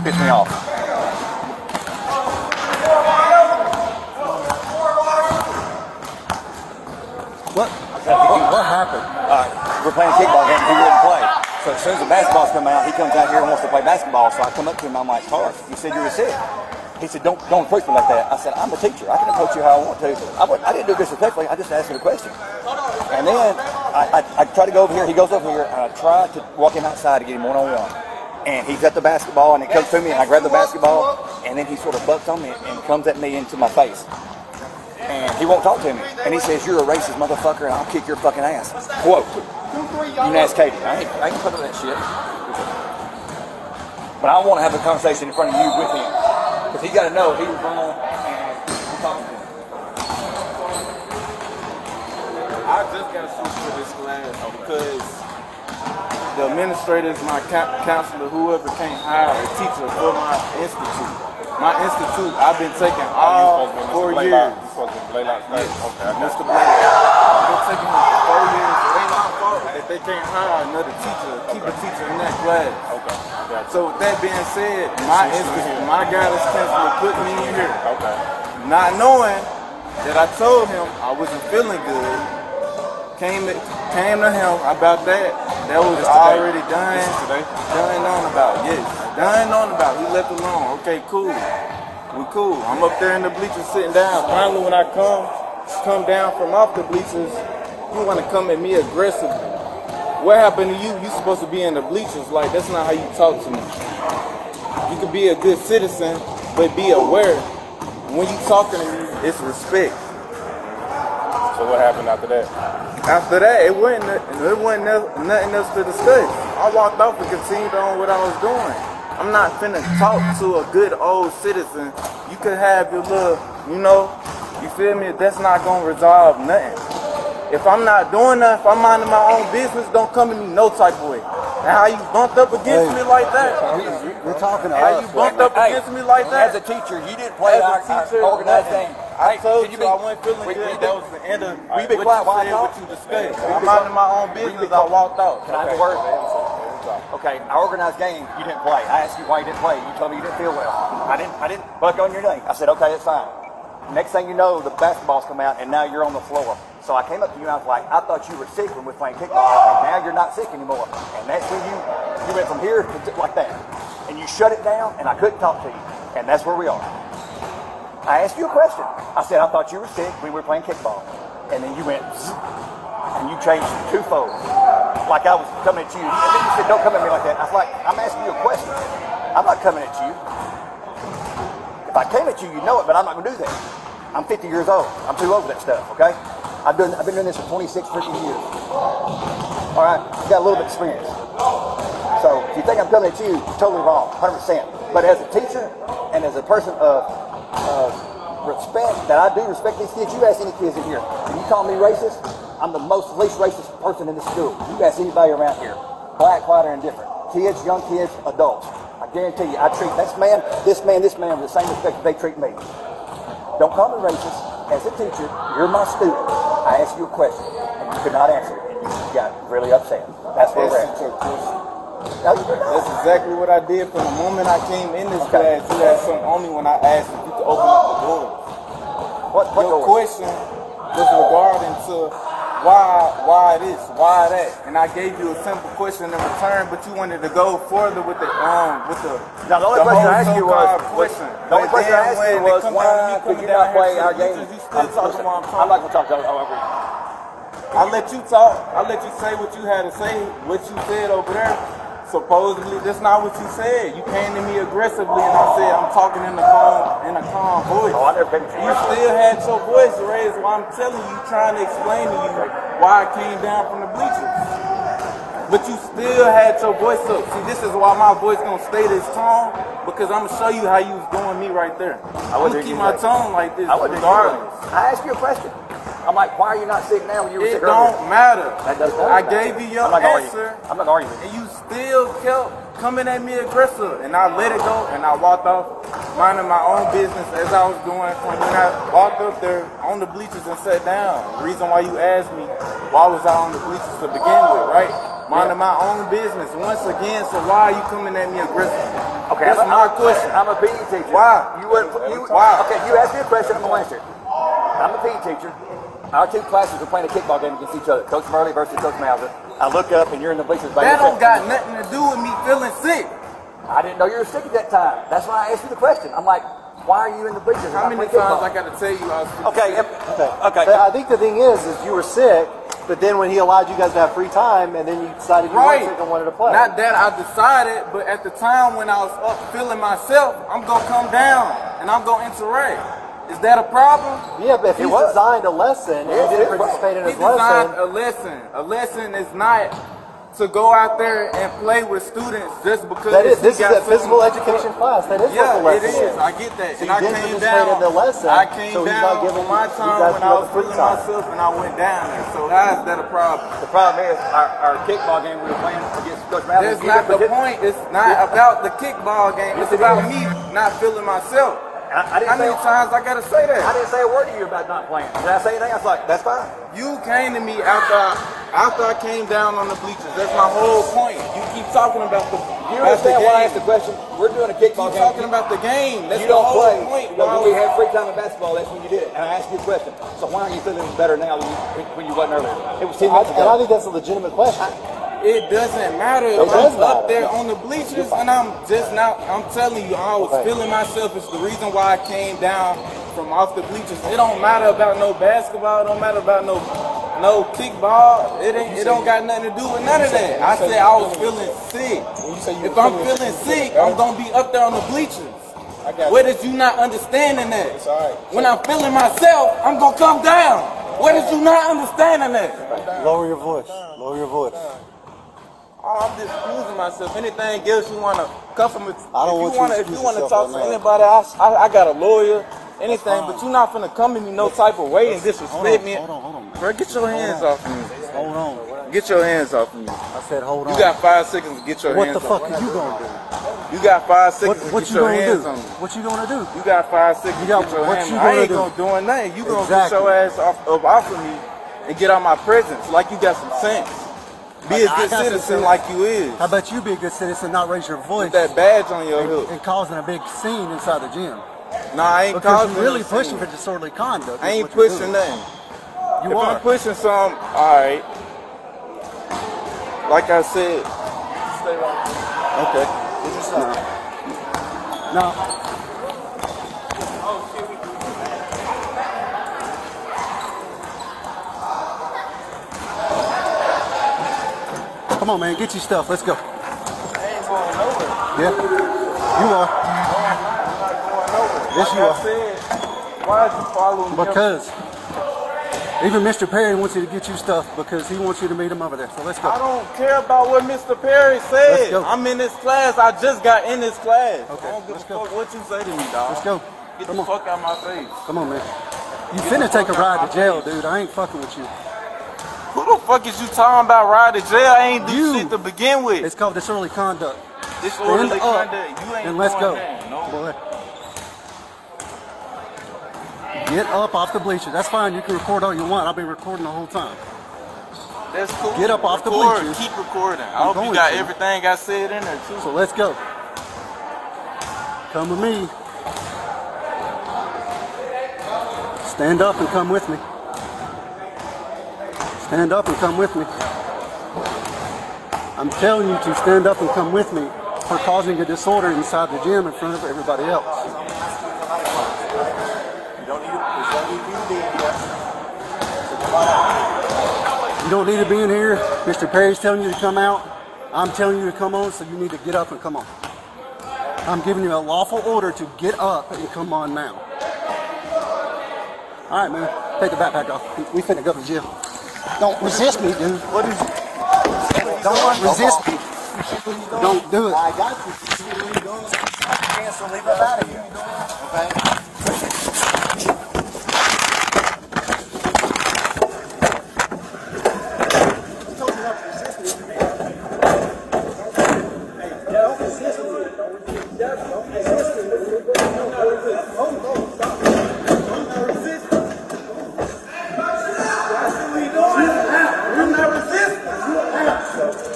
Pissed me off. What happened? We're playing a kickball game and he wouldn't play. So as soon as the basketball's come out, he comes out here and wants to play basketball. So I come up to him, I'm like, Tark, you said you were sick. He said, don't approach me like that. I said, I'm a teacher. I can approach you how I want to. I didn't do it disrespectfully. I just asked him a question. And then I try to go over here. He goes over here, and I try to walk him outside to get him one-on-one. And he's got the basketball, and it comes to me, and I grab the basketball, and then he sort of butts on me and comes at me into my face. And he won't talk to me. And he says, you're a racist motherfucker, and I'll kick your fucking ass. Quote. You can ask Katie. I ain't put up that shit. But I want to have a conversation in front of you with him. Because he got to know he was wrong, and I'm talking to him. I just got to switch to this class because the administrators, my counselor, whoever can't hire a teacher for my institute. My institute, I've been taking all 4 years. You're supposed to play like that? Okay, Mr. Blaylock. I've been taking him for 4 years. It ain't my fault that they can't hire another teacher, keep a teacher in that class. Okay. So with that being said, my institute, my guidance counselor put me in here. Okay. Not knowing that I told him I wasn't feeling good. Came to him about that. That was already done on about. Yes, done on about. He left alone. Okay, cool. We cool. I'm up there in the bleachers sitting down. Finally, when I come down from off the bleachers, you want to come at me aggressively. What happened to you? You supposed to be in the bleachers. Like, that's not how you talk to me. You could be a good citizen, but be aware. When you talking to me, it's respect. So what happened after that? After that, it wasn't nothing else to discuss. I walked off and continued on what I was doing. I'm not finna talk to a good old citizen. You could have your little, you feel me? That's not gonna resolve nothing. If I'm not doing nothing, if I'm minding my own business, don't come to me no type of way. Now, how you bumped up against me like that? You're talking to How you bumped up against me like that? As a teacher, you didn't play our organized game. I told you I wasn't feeling good. That was the end of what you said, what you discussed. I'm minding my own business. I walked out. Can I have a word? Okay, our organized game, you didn't play. I asked you why you didn't play. You told me you didn't feel well. I didn't buck on your name. I said, okay, it's fine. Next thing you know, the basketballs come out, and now you're on the floor. So I came up to you and I was like, I thought you were sick when we were playing kickball, and now you're not sick anymore. And that's when you went from here to like that. And you shut it down, and I couldn't talk to you. And that's where we are. I asked you a question. I said, I thought you were sick when we were playing kickball. And then you went, and you changed twofold. Like I was coming at you. And then you said, don't come at me like that. I was like, I'm asking you a question. I'm not coming at you. If I came at you, you know it, but I'm not going to do that. I'm 50 years old. I'm too old for that stuff, okay? I've been doing this for 26 freaking years. All right? I've got a little bit of experience. So if you think I'm coming at you, you're totally wrong, 100%. But as a teacher and as a person of respect, that I do respect these kids, you ask any kids in here, and you call me racist, I'm the least racist person in the school. You ask anybody around here, black, white, or indifferent. Kids, young kids, adults. I guarantee you, I treat this man with the same respect that they treat me. Don't call me racist. As a teacher, you're my student. I asked you a question, and you could not answer it, and you got really upset. That's where we're at. That's exactly what I did from the moment I came in this class. You had something on me when I asked if you could open up the doors. What Your doors? question was regarding to why this, why that, and I gave you a simple question in return, but you wanted to go further with the Now the only question I asked you was, why could you not play our game? I'm not going to talk to you. I let you talk. I let you say what you had to say, what you said over there. Supposedly, that's not what you said. You came to me aggressively, and I said I'm talking in a calm voice. Oh, I never been You still had your voice raised while I'm telling you, trying to explain to you why I came down from the bleachers. But you still had your voice up. See, this is why my voice gonna stay this tone, because I'm gonna show you how you was doing me right there. I'm gonna keep my tone like this regardless. I asked you a question. I'm like, why are you not sick now when you were sick earlier? It don't matter. That does not I matter. gave you your answer. I'm not arguing. And you still kept coming at me aggressive. And I let it go, and I walked off, minding my own business as I was doing. When I walked up there on the bleachers and sat down. The reason why you asked me, why was I on the bleachers to begin with, right? Minding my own business once again, so why are you coming at me aggressive? Okay, That's my question. I'm a PE teacher. Why? Why? Okay, you asked me a question, I'm going to answer. I'm a PE teacher. Our two classes are playing a kickball game against each other. Coach Murley versus Coach Mauser. I look up and you're in the bleachers. That don't got nothing to do with me feeling sick. I didn't know you were sick at that time. That's why I asked you the question. I'm like, why are you in the bleachers? How many times I got to tell you I was sick? Okay. But I think the thing is you were sick, but then when he allowed you guys to have free time, and then you decided you weren't sick and wanted to play. Not that I decided, but at the time when I was up feeling myself, I'm going to come down and I'm going to interact. Is that a problem? Yeah, but if he designed a lesson and you didn't participate in his lesson. He designed a lesson. A lesson is not to go out there and play with students just because this is a physical education class. That is what the lesson is. Yeah, it is. I get that. So and I came down in the lesson. I came so down on my time when I was feeling myself and I went down there. So how is that a problem? The problem is our kickball game we were playing against Coach Mauser. That's not the point. It's not about the kickball game. It's about me not feeling myself. How many times I gotta say that? I didn't say a word to you about not playing. Did I say anything? I was like, that's fine. You came to me after I came down on the bleachers. That's my whole point. You keep talking about the. You understand why I asked the question? We're doing a kickball game. Talking about the game. That's you the don't whole play. point. When we had free time in basketball, that's when you did it. And I asked you a question. So why are you feeling better now than when you wasn't earlier? It was 10 minutes ago. And I think that's a legitimate question. It doesn't matter if I'm up there on the bleachers and I'm telling you, I was feeling myself. It's the reason why I came down from off the bleachers. It don't matter about no basketball. It don't matter about no kickball. It don't got nothing to do with none of that. I said I was feeling sick. If I'm feeling sick, I'm going to be up there on the bleachers. Where is you not understanding that? When I'm feeling myself, I'm going to come down. Where is you not understanding that? Lower your voice. Lower your voice. Oh, I'm just excusing myself. Anything else you want to comfort me? If you want to talk to anybody, I got a lawyer, anything, but you're not finna come to me no type of way and disrespect me. Hold on. Bro, get your hands off me. Hold on. Get your hands off me. I said hold on. You got 5 seconds to get your hands off me. What the fuck are you gonna do? You got 5 seconds to What get you your gonna hands do? on me. What you gonna do? You got 5 seconds to get your hands on me. I ain't gonna do nothing. You gonna get your ass off of me and get out my presence like you got some sense. Be a good citizen like you is. How about you be a good citizen, not raise your voice? With that badge on your hook. And causing a big scene inside the gym. No, I ain't causing you're really pushing for disorderly conduct. I ain't pushing nothing. You are. If I'm pushing some, alright. Like I said, stay right. Okay. No. Come on, man, get your stuff. Let's go. I ain't going nowhere. Yeah, you are. I'm not going nowhere. Yes, you like are. I said, why did you follow me? Because even Mr. Perry wants you to get you stuff because he wants you to meet him over there. So let's go. I don't care about what Mr. Perry said. Let's go. I'm in this class. I just got in this class. Okay, I don't give let's a go. fuck what you say to me, dog. Let's go. Get Come the on. fuck out my face. Come on, man. You finna take a ride to jail, dude. I ain't fucking with you. Who the fuck is you talking about ride to jail? I ain't do shit to begin with. It's called disorderly conduct. Disorderly Stand up conduct. You ain't and let's go. there. No. Boy. Get up off the bleachers. That's fine. You can record all you want. I've been recording the whole time. That's cool. Get up off the bleachers. Keep recording. I hope you got everything I said in there too. So let's go. Come with me. Stand up and come with me. Stand up and come with me. I'm telling you to stand up and come with me for causing a disorder inside the gym in front of everybody else. You don't need to be in here. Mr. Perry's telling you to come out. I'm telling you to come on, so you need to get up and come on. I'm giving you a lawful order to get up and come on now. All right, man. Take the backpack off. We finna go to jail. Don't resist me, dude. What is it? Don't resist me. Don't do it. I got you. What are you doing? So leave us out of here. Okay?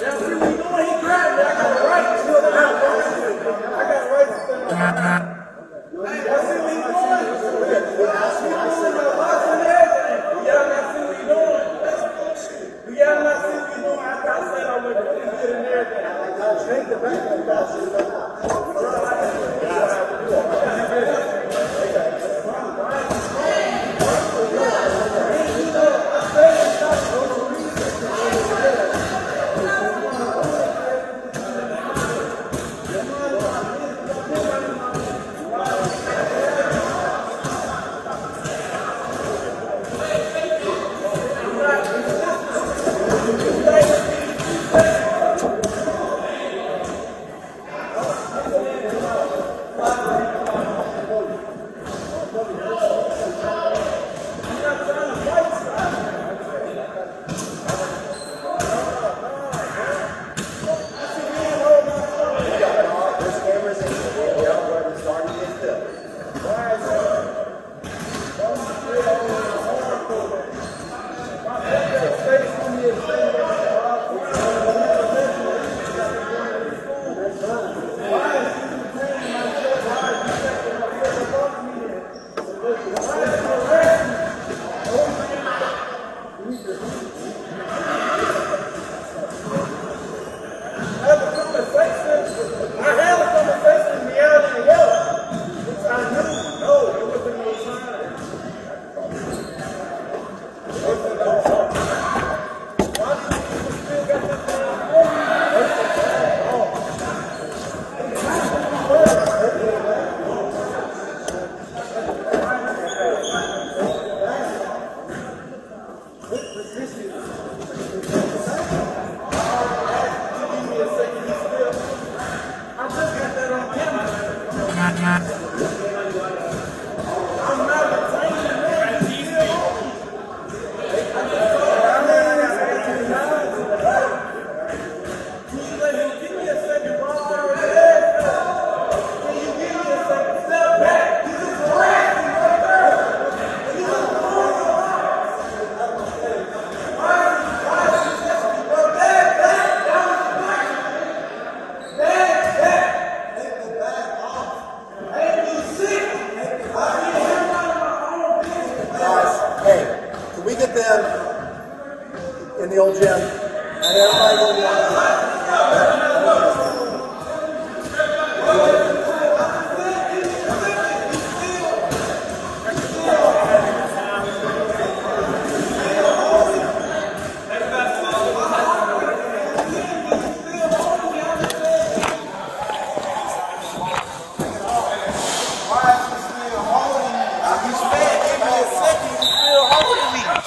That's what we doing. He grabbed me. I got the right to do it. I got the right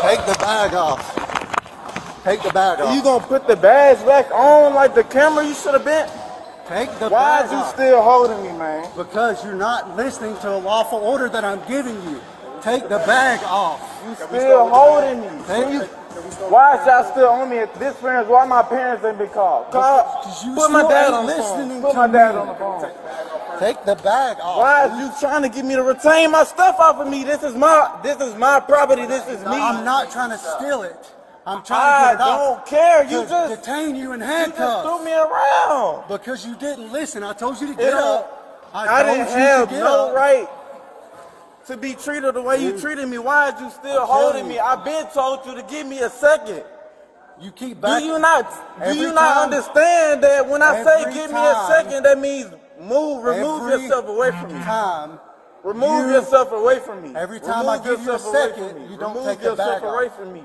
Take the bag off. Take the bag off. You gonna put the bags back on like the camera you should have been? Take the Why bag is you off. still holding me, man? Because you're not listening to a lawful order that I'm giving you. Take the bag off. You still holding me. Take Why is y'all still on me at this parents? Why my parents ain't been called? Because you Put my still dad ain't on the listening phone. Put to my dad me. on the phone. Take the bag off. Why is you trying to get me to retain my stuff off of me? This is my property. This is me. I'm not trying to steal it. I'm trying to get it I off. don't care. You To just detain you in you just handcuffs. threw me around. Because you didn't listen. I told you to get up. I didn't told you have to get no up. right to be treated the way you treated me. Why is you still holding me? I've been told you to give me a second. You keep Do back. you not Every not time- understand that when I say every give me a time- second, that means remove Every yourself away from me. time. Remove you- yourself away from me. Every time I Remove give you a yourself away second, from me. you don't remove take the yourself bag away off. from me.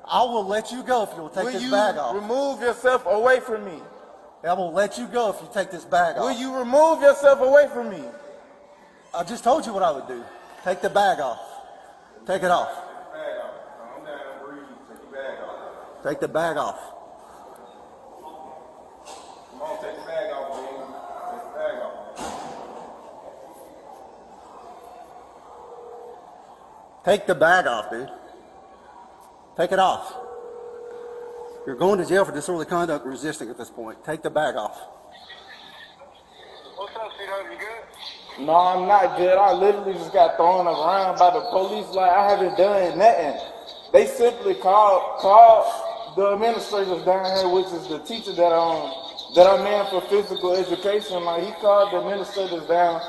I will let you go if you'll take Will this you bag off. remove yourself away from me? I will let you go if you take this bag Will off. you remove yourself away from me? I just told you what I would do. Take the bag off. Take it off. Take the bag off. Come on, take the bag off, baby. Take the bag off. Take the bag off, dude. Take it off. You're going to jail for disorderly conduct and resisting at this point. Take the bag off. What's up, sweetheart? You good? No, I'm not good. I literally just got thrown around by the police like I haven't done nothing. They simply called the administrators down here, which is the teacher that that I'm in for physical education. Like, he called the administrators down,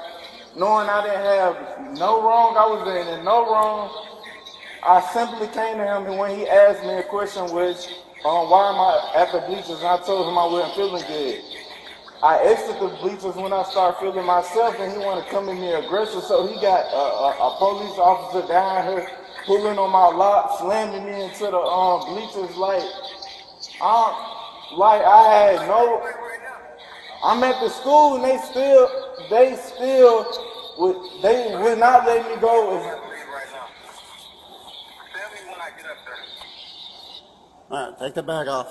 knowing I didn't have no wrong. I was in no wrong. I simply came to him, and when he asked me a question, which, why am I at the bleachers, and I told him I wasn't feeling good. I exited the bleachers when I started feeling myself, and he wanted to come at me aggressive, so he got a police officer down here pulling on my lock, slamming me into the bleachers I'm at the school, and they would not let me go. All right, take the bag off.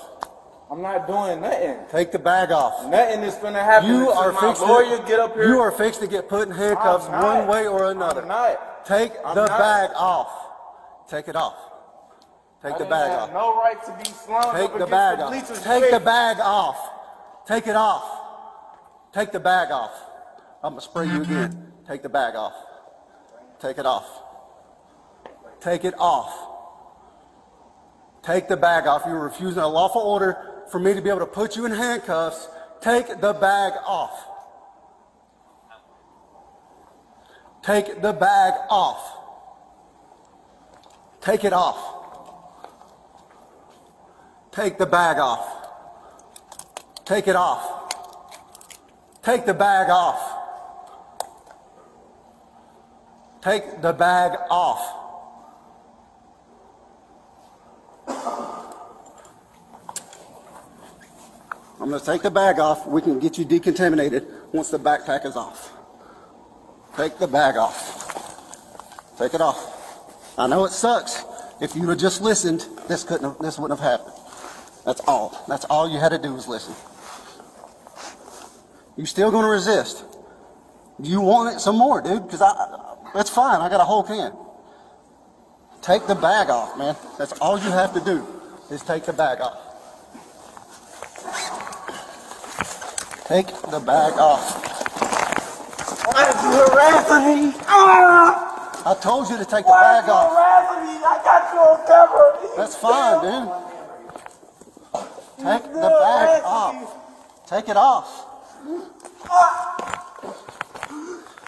I'm not doing nothing. Take the bag off. Nothing is gonna happen. You are fixed. Get up here. You are fixed to get put in handcuffs one way or another. I'm not. Take the bag off. Take it off. Take the bag off. No right to be slung. Take the bag off. Take the bag off. Take it off. Take the bag off. I'm gonna spray you again. Take the bag off. Take it off. Take it off. Take the bag off. You're refusing a lawful order for me to be able to put you in handcuffs. Take the bag off. Take the bag off. Take it off. Take the bag off. Take it off. Take the bag off. Take the bag off. I'm going to take the bag off. We can get you decontaminated once the backpack is off. Take the bag off. Take it off. I know it sucks. If you had just listened, this wouldn't have happened. That's all. That's all you had to do was listen. You still going to resist? You want it some more, dude? Because that's fine. I got a whole can. Take the bag off, man. That's all you have to do is take the bag off. Take the bag off. Why did you harassing me? I told you to take the bag off. Harassing me? I got you on camera. That's fine, dude. Take the bag off. Take it off.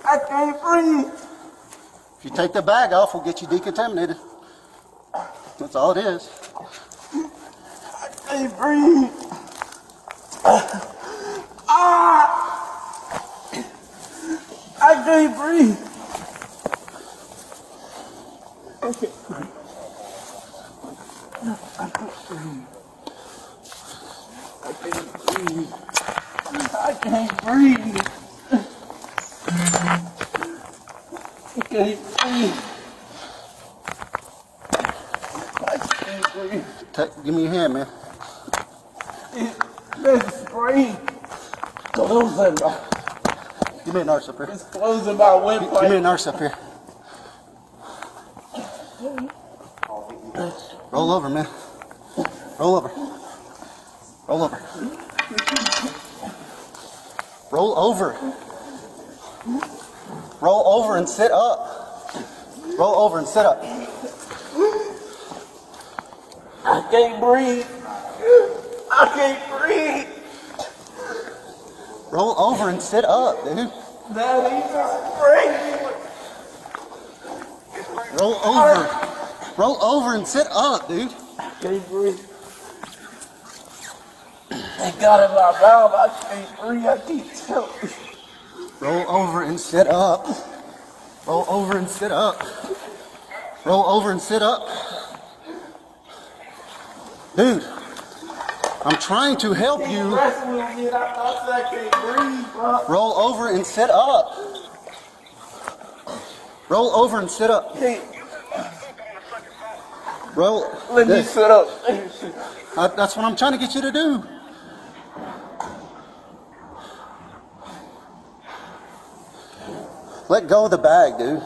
I can't breathe. If you take the bag off, we'll get you decontaminated. That's all it is. I can't breathe. I can't breathe. Okay. I can't breathe. I can't breathe. I can't breathe. I can't breathe. Give me your hand, man. It's spray. Closing. Give me a nurse up here. It's closing my windpipe. Give me a nurse up here. Roll over, man. Roll over. Roll over. Roll over. Roll over and sit up. Roll over and sit up. I can't breathe. I can't breathe. Roll over and sit up, dude. Daddy, just breathe. Roll over. Roll over and sit up, dude. I can't breathe. They got in my mouth. I can't breathe. I can't tell. Roll over and sit up. Roll over and sit up. Roll over and sit up. Dude, I'm trying to help you. I can't breathe, bro. Roll over and sit up. Roll over and sit up. Roll. Let me sit up. That's what I'm trying to get you to do. Let go of the bag, dude.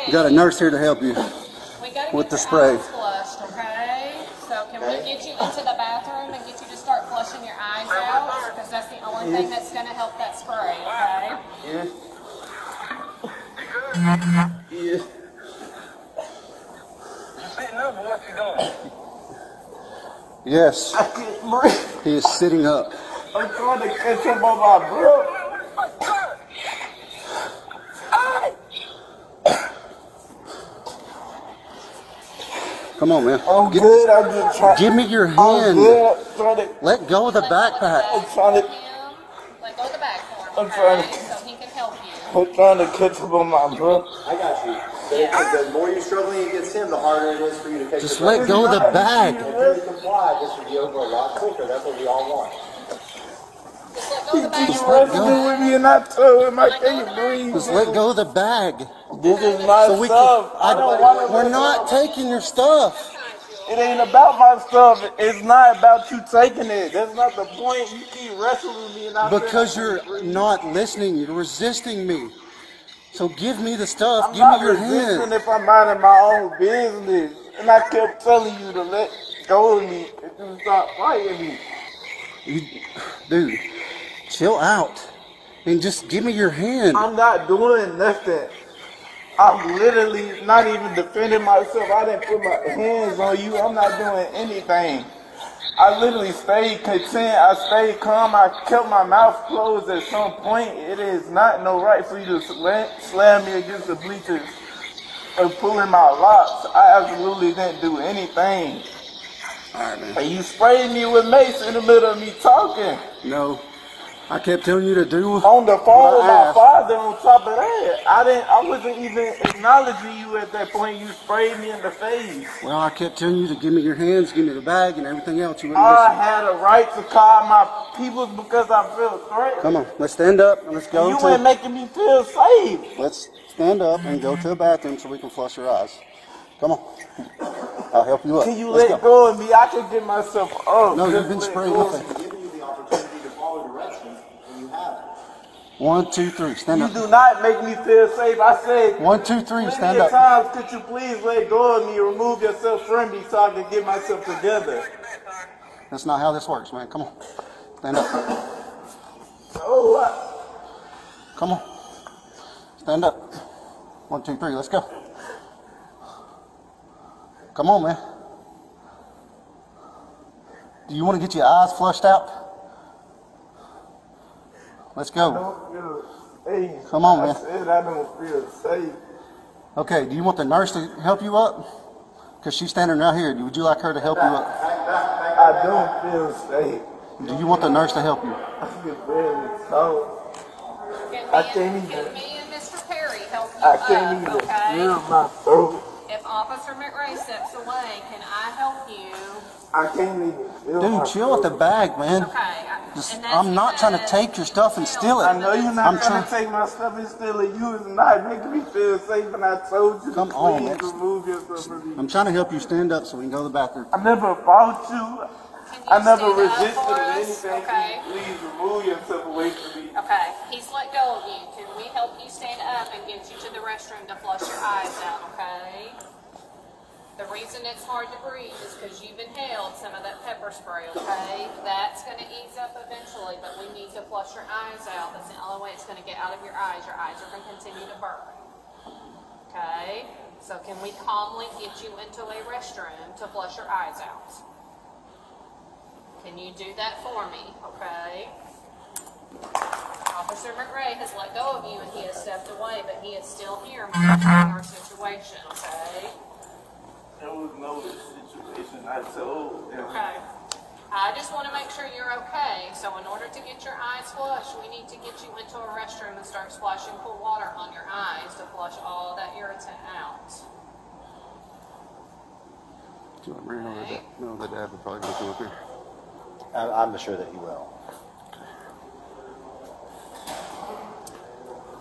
You got a nurse here to help you with the spray. Flushed, okay? So can we get you into the bathroom and get you to start flushing? flushing your eyes out, because that's the only thing that's going to help that spray, okay? Yeah. Yeah. Sitting up, what you doing? Yes, I can't breathe. he is sitting up. I'm trying to catch him on my breath. Come on, man. I'm good. I'm just trying. Give me your I'm hand. good. I'm trying to. Let go of the backpack. I'm trying to. Let go of the back for him, I'm trying okay? to- So he can help you. I'm trying to catch him on my breath. I got you. The more you're struggling against him, the harder it is for you to catch Just your breath. let go of the bag. Until you comply, this will be over a lot quicker. That's what we all want. Just let go of the bag. He's wrestling with me and I told him I can't breathe. Just let go of the bag. This is my So we stuff. can. I don't want to. We're not taking your stuff. It ain't about my stuff. It's not about you taking it. That's not the point. You keep wrestling with me and I Because said I you're can't breathe. not listening. You're resisting me. So give me the stuff. I'm Give not me your resisting hand. if I'm minding my own business. And I kept telling you to let go of me and you stop fighting me. Dude, chill out. And just give me your hand. I'm not doing nothing. I'm literally not even defending myself. I didn't put my hands on you. I'm not doing anything. I literally stayed content. I stayed calm. I kept my mouth closed at some point. It is not no right for you to slam me against the bleachers or pulling my locks. I absolutely didn't do anything. All right, man. And you sprayed me with mace in the middle of me talking. No. I kept telling you to do. On the phone with my asked. father on top of that. I wasn't even acknowledging you at that point. You sprayed me in the face. Well, I kept telling you to give me your hands, give me the bag, and everything else. You wouldn't I listen. had a right to call my people because I feel threatened. Come on, let's stand up and let's go You to. ain't making me feel safe. Let's stand up and go to a bathroom so we can flush your eyes. Come on. I'll help you up. Can you Let's let go. go of me? I can get myself up. No, Just you've been let spraying go of nothing. me. Giving you the opportunity to follow directions, and you haven't. 1, 2, 3. Stand You up. do not make me feel safe. I said 1, 2, 3. plenty Stand of up. times, could you please let go of me, remove yourself from me so I can get myself together. That's not how this works, man. Come on. Stand up. Oh, what? Come on. Stand up. 1, 2, 3. Let's go. Come on, man. Do you want to get your eyes flushed out? Let's I go. don't feel safe. Come on, man. I said I don't feel safe. Okay, do you want the nurse to help you up? Because she's standing right here. Would you like her to help you up? I don't feel safe. Do you want the nurse to help you? I feel very cold. I can't even. Can me and Mr. Perry help you I can't up, even okay? feel my throat. If Officer McRae steps away, can I help you? I can't even feel my Dude, chill with the bag, man. Okay. Just, and that's I'm not trying to because take your stuff and steal it. I know you're not I'm trying to trying- take my stuff and steal it. You is not making me feel safe, and I told you Come to on, please man. remove yourself from me. I'm trying to help you stand up so we can go to the bathroom. I never fought you. Can you I never stand up resisted for us? anything. Okay. Please remove yourself away from me. Okay. He's let go of you. Can we help you stand up and get you to the restroom to flush your eyes out, okay? The reason it's hard to breathe is because you've inhaled some of that pepper spray, okay? That's going to ease up eventually, but we need to flush your eyes out. That's the only way it's going to get out of your eyes. Your eyes are going to continue to burn. Okay? So can we calmly get you into a restroom to flush your eyes out? Can you do that for me, okay? Officer McRae has let go of you and he has stepped away, but he is still here monitoring our situation, okay? There was no situation I told them. Okay. I just want to make sure you're okay. So in order to get your eyes flushed, we need to get you into a restroom and start splashing cool water on your eyes to flush all that irritant out. Do you want me to know that? No, the dad would probably go come up here. I'm sure that he will.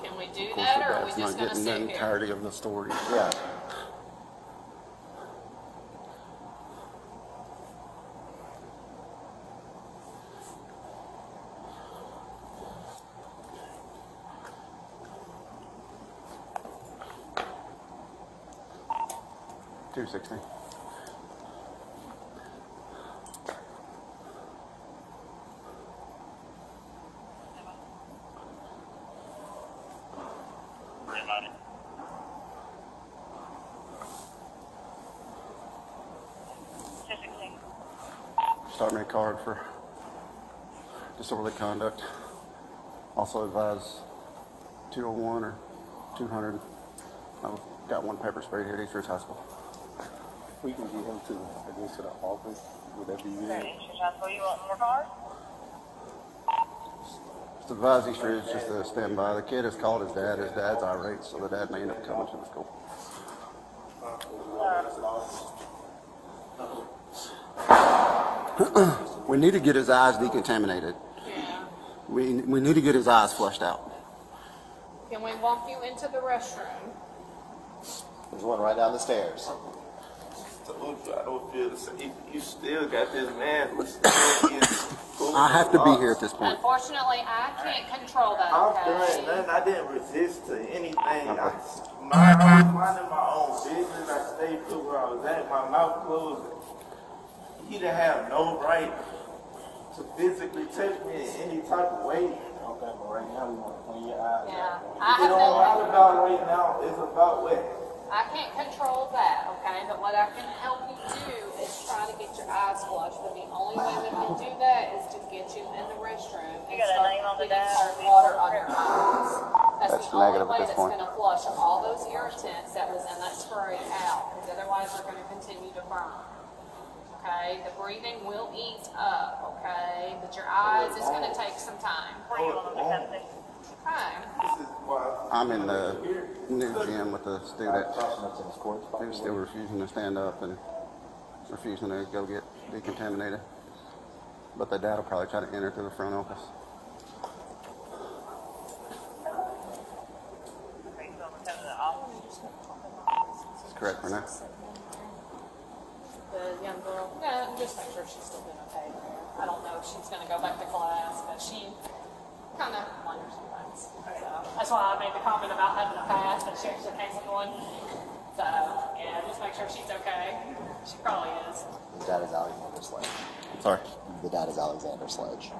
Can we do Of course, that, the or are we dad's just not going to getting the sit here? entirety of the story. Yeah. $2.16. start me a card for disorderly conduct. Also advise 201 or 200. I've got one pepper spray here at East Ridge High School. We can get him to, I guess, to the office. Would that be good? East Ridge High School, you want more cards? Just advise East Ridge just to stand by. The kid has called his dad. His dad's irate, so the dad may end up coming to the school. We need to get his eyes decontaminated. Yeah. We need to get his eyes flushed out. Can we walk you into the restroom? There's one right down the stairs. I don't feel the same. You still got this man. I have to be here at this point. Unfortunately, I can't control that, I'm okay? doing nothing. I didn't resist to anything. I was minding my own business. I stayed put where I was at. My mouth closed. He didn't have no right to physically touch me in any type of way. Okay, but right now we want to clean your eyes Yeah. out. I It have don't matter no, about right now. It's about what? I can't control that, okay? But what I can help you do is try to get your eyes flushed. But the only way we can do that is to get you in the restroom and You got a name on the getting dad? some water on your eyes. That's the only negative at way this that's point. going to flush all those irritants that was in that spray out. Because otherwise they're going to continue to burn. Okay? The breathing will ease up, okay? But your eyes is going to take some time. Where you want them to come to? Okay. This is why. I'm in the new gym with the student. He's still refusing to stand up and refusing to go get decontaminated. But the dad will probably try to enter through the front office. Are you going to come to the office? That's correct for now. The young girl, yeah, just make sure she's still doing okay there. I don't know if she's going to go back to class, but she kind of wonders sometimes. So that's why I made the comment about having a pass, but she actually came with one. So, yeah, just make sure she's okay. She probably is. The dad is Alexander Sledge. Sorry. The dad is Alexander Sledge.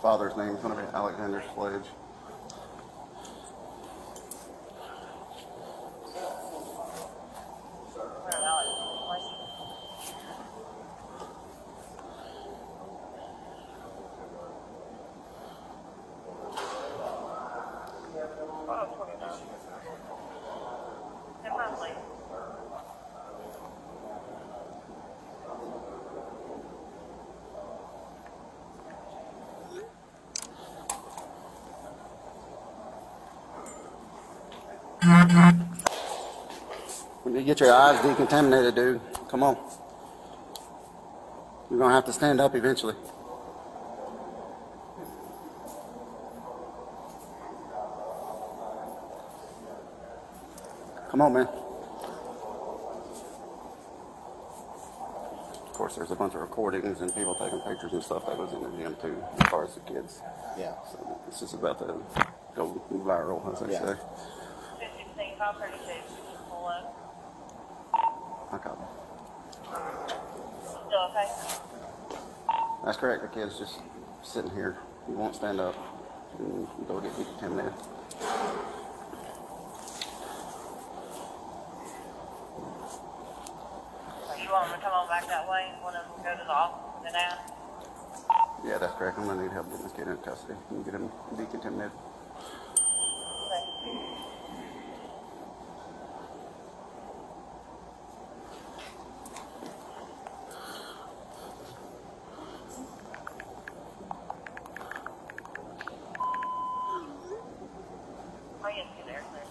Father's name is going to be Alexander Sledge. Where Alex? When you get your eyes decontaminated, dude, come on. You're going to have to stand up eventually. Come on, man. Of course, there's a bunch of recordings and people taking pictures and stuff that was in the gym too, as far as the kids. Yeah. So it's just about to go viral, as they Yeah. say. 16, 532. Pull up. I got it. Still okay? That's correct. The kid's just sitting here. He won't stand up and go get decontaminated. You want them to come on back that way? One of them go to the office and then out? Yeah, that's correct. I'm going to need help getting this kid in custody and get him decontaminated. Okay. Oh, yes, you're there, sir.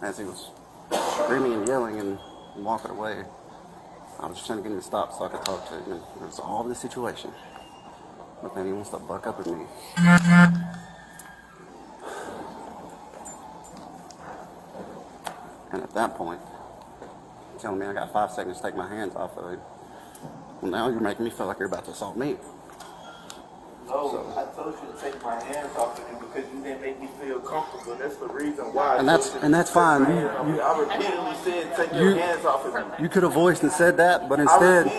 As he was screaming and yelling and walking away, I was just trying to get him to stop so I could talk to him and resolve the situation. But then he wants to buck up at me. And at that point, telling me I got 5 seconds to take my hands off of it. Well, now you're making me feel like you're about to assault me. No, I told you to take my hands off of you because you didn't make me feel comfortable. That's the reason why. And that's fine. I repeatedly said take your hands off of me. You could have voiced and said that, but instead,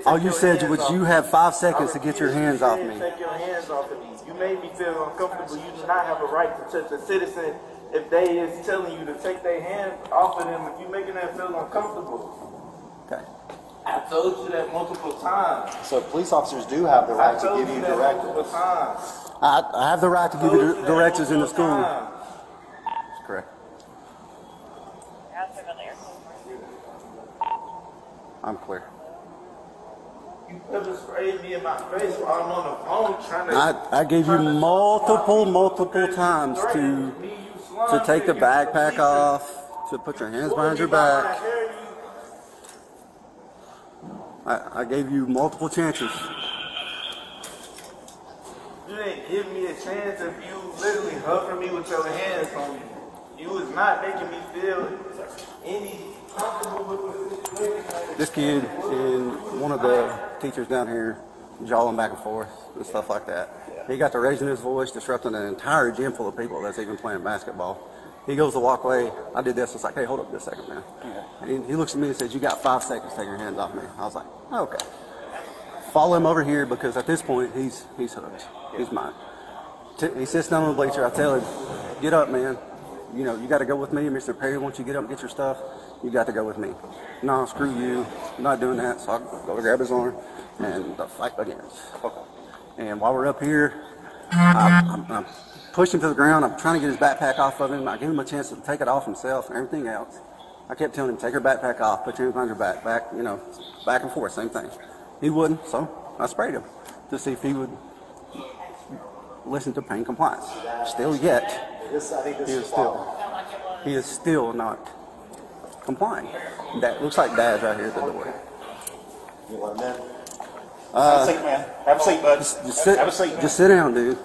all you said was you have 5 seconds to get your hands off me. Take your hands off of me. You made me feel uncomfortable. You do not have a right to touch a citizen if they is telling you to take their hands off of them. If you're making them feel uncomfortable. Okay. I told you that multiple times. So police officers do have the right to give you directives. I have the right to give you directives in the school. That's correct. I'm clear. You pepper sprayed me in my face while I'm on the phone trying to... I gave you multiple times to take the backpack off, to put your hands behind your back. I gave you multiple chances. You didn't give me a chance if you literally hovering me with your hands on me. You was not making me feel any comfortable with the situation. This kid and one of the teachers down here jawing back and forth and stuff like that. He got to raising his voice, disrupting an entire gym full of people that's even playing basketball. He goes to walk away. I did this. It's like, hey, hold up just a second, man. And he looks at me and says, you got 5 seconds to take your hands off me. I was like, okay. Follow him over here because at this point, he's hooked. He's mine. He sits down on the bleacher. I tell him, get up, man. You know, you got to go with me. Mr. Perry wants you to get up and get your stuff. You got to go with me. No, screw you. I'm not doing that. So I go to grab his arm and the fight begins. Okay. And while we're up here, I'm pushed him to the ground. I'm trying to get his backpack off of him. I give him a chance to take it off himself and everything else. I kept telling him, take your backpack off, put your hands behind your back, you know, back and forth, same thing. He wouldn't, so I sprayed him to see if he would listen to pain compliance. Still yet, he is still not complying. That looks like Dad's right here at the door. You want him in? Have a seat, man. Have a seat, bud. Have a seat. Just sit down, dude.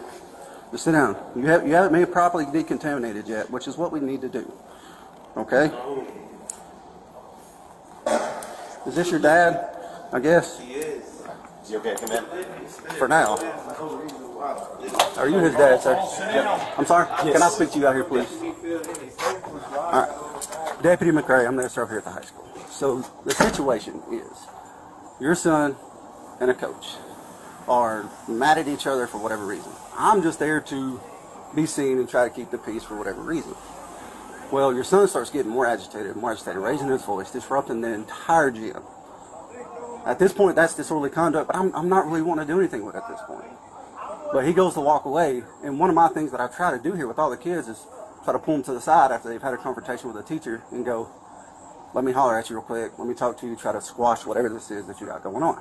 Just sit down. You haven't been properly decontaminated yet, which is what we need to do. Okay? Is this your dad? I guess. He is. Is he okay to come in? For now. Are you his dad, sir? Yep. I'm sorry? Yes. Can I speak to you out here, please? All right. Deputy McRae, I'm the SR here at the high school. So the situation is your son and a coach are mad at each other for whatever reason. I'm just there to be seen and try to keep the peace for whatever reason. Well, your son starts getting more agitated, raising his voice, disrupting the entire gym. At this point, that's disorderly conduct, but I'm not really wanting to do anything with it at this point. But he goes to walk away, and one of my things that I try to do here with all the kids is try to pull them to the side after they've had a confrontation with a teacher and go, let me holler at you real quick, let me talk to you, try to squash whatever this is that you got going on.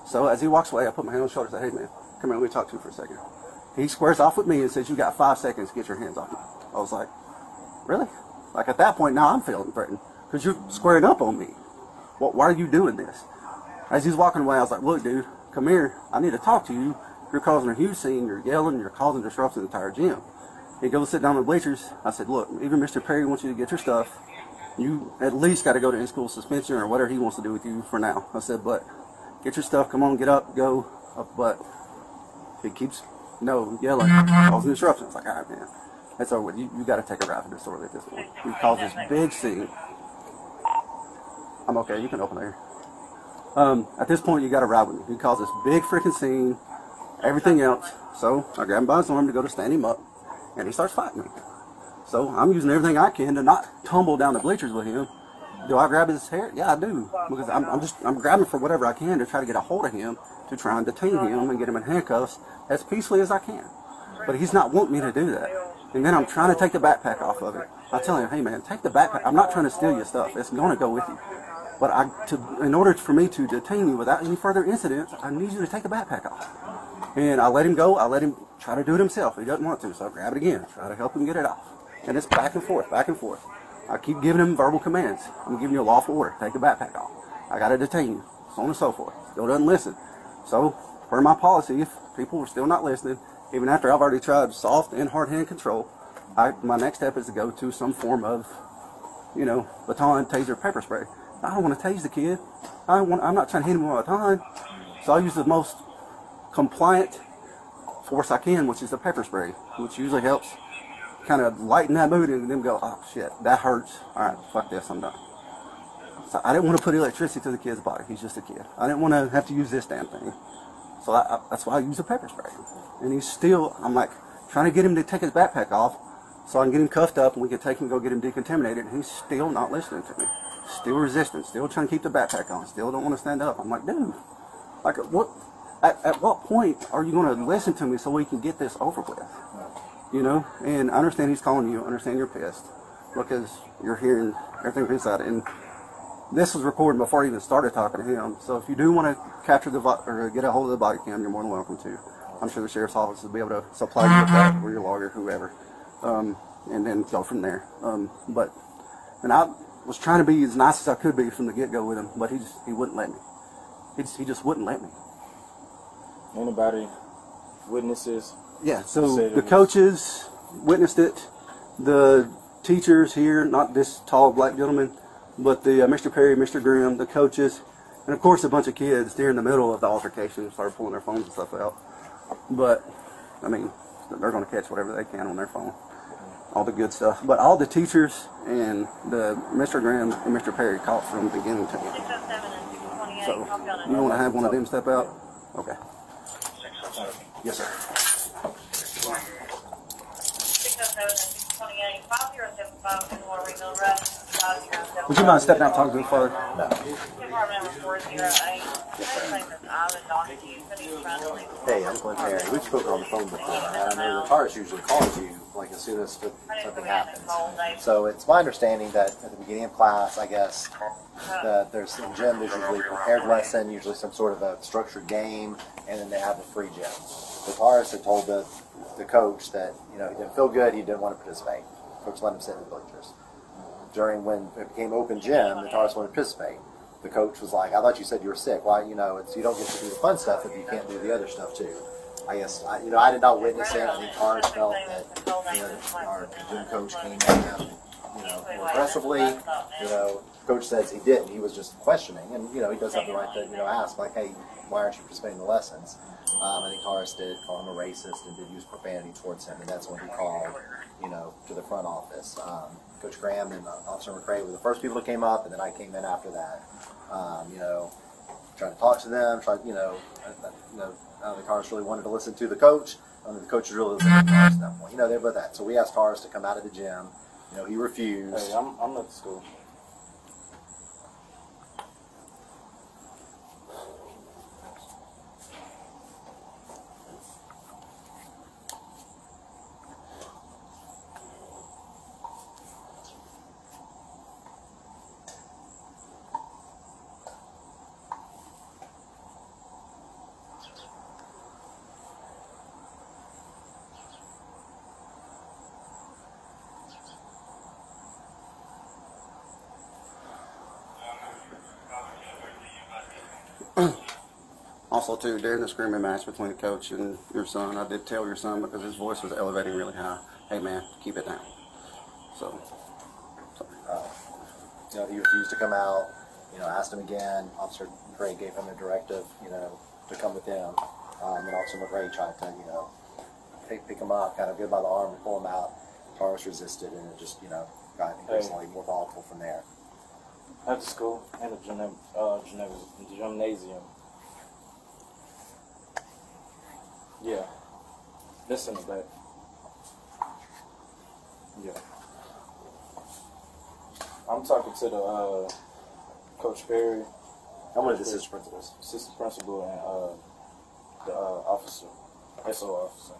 So as he walks away, I put my hand on his shoulder and say, hey man, come here, let me talk to you for a second. He squares off with me and says, you got 5 seconds to get your hands off me. I was like, really? Like at that point, now I'm feeling threatened because you're squaring up on me. Why are you doing this? As he's walking away, I was like, look, dude, come here. I need to talk to you. You're causing a huge scene. You're yelling. You're causing disruption to the entire gym. He goes sit down on the bleachers. I said, look, even Mr. Perry wants you to get your stuff. You at least got to go to in-school suspension or whatever he wants to do with you for now. I said, but get your stuff. Come on, get up, go. But he keeps, yelling, causing disruption. It's like, all right, man. That's over with. You got to take a ride for disorderly at this point. He caused this big scene. I'm okay. You can open there. At this point, you got to ride with me. He caused this big freaking scene, everything else. So I grab him by his arm to go to stand him up, and he starts fighting me. So I'm using everything I can to not tumble down the bleachers with him. Do I grab his hair? Yeah, I do. Because I'm grabbing for whatever I can to try to get a hold of him, to try and detain him and get him in handcuffs as peacefully as I can. But he's not wanting me to do that. And then I'm trying to take the backpack off of it. I tell him, hey man, take the backpack. I'm not trying to steal your stuff. It's going to go with you. But in order for me to detain you without any further incidents, I need you to take the backpack off. And I let him go. I let him try to do it himself. He doesn't want to, so I grab it again. Try to help him get it off. And it's back and forth, back and forth. I keep giving him verbal commands. I'm giving you a lawful order. Take the backpack off. I got to detain you. So on and so forth. Still doesn't listen. So, per my policy, if people were still not listening, even after I've already tried soft and hard hand control, my next step is to go to some form of you know, baton, taser, pepper spray. I don't want to tase the kid. I'm not trying to hit him with a baton. So I use the most compliant force I can, which is the pepper spray, which usually helps kind of lighten that mood and them go, oh shit, that hurts. All right, fuck this, I'm done. So I didn't want to put electricity to the kid's body. He's just a kid. I didn't want to have to use this damn thing. So that's why I use a pepper spray. And he's still, I'm like, trying to get him to take his backpack off so I can get him cuffed up and we can take him and go get him decontaminated. And he's still not listening to me. Still resistant. Still trying to keep the backpack on. Still don't want to stand up. I'm like, dude, like, at what point are you going to listen to me so we can get this over with? You know? And I understand he's calling you. I understand you're pissed because you're hearing everything from inside. And this was recorded before I even started talking to him. So if you do want to capture or get a hold of the body cam, you're more than welcome to. I'm sure the sheriff's office will be able to supply you with that, or your lawyer, whoever, and then go from there. And I was trying to be as nice as I could be from the get-go with him, but he wouldn't let me. He just wouldn't let me. Anybody, witnesses? Yeah. So the coaches witnessed it. The teachers here, not this tall black gentleman, but the Mr. Perry, Mr. Grimm, the coaches, and of course a bunch of kids during the middle of the altercation started pulling their phones and stuff out. But, I mean, they're going to catch whatever they can on their phone. All the good stuff. But all the teachers and the Mr. Graham and Mr. Perry caught from the beginning to end. So, you want to have one of them step out? Okay. Yes, sir. 607 5075 in Waterville Road. Would you mind stepping out and talking to him further? No. Department number 408. Hey, I'm Glenn Perry. We've spoken on the phone before, and I know the TARS usually calls you like as soon as something happens. So it's my understanding that at the beginning of class, I guess, there's in gym, there's usually a prepared lesson, usually some sort of a structured game, and then they have the free gym. The TARS had told the coach that, you know, he didn't feel good, he didn't want to participate. Coach let him sit in the bleachers. During when it became open gym, the TARS wanted to participate. The coach was like, I thought you said you were sick. Why, you know, you don't get to do the fun stuff if you can't do the other stuff too. I guess, I did not witness it. I think TARS felt that, you know, our gym coach came at him, you know, more aggressively. You know, coach says he didn't. He was just questioning. And, you know, he does have the right to, you know, ask, like, hey, why aren't you participating in the lessons? I think TARS did call him a racist and did use profanity towards him. And that's when he called, you know, to the front office. Coach Graham and Officer McRae were the first people that came up, and then I came in after that. You know, trying to talk to them, the TARS really wanted to listen to the coach. The coach was really listening to TARS at that point. You know, they're both that. So we asked TARS to come out of the gym. You know, he refused. Hey, I'm at the school. Also, too, during the screaming match between the coach and your son, I did tell your son, because his voice was elevating really high, hey man, keep it down. So you know, he refused to come out. You know, asked him again. Officer McRae gave him a directive, you know, to come with him. And Officer McRae tried to, you know, pick him up, kind of get him by the arm and pull him out. TARS resisted, and it just, you know, got increasingly more volatile from there. At the school and the gymnasium. Yeah. This in the back. Yeah. I'm talking to the Coach Perry. I'm one of the assistant principals. Assistant principal and the officer, SO officer.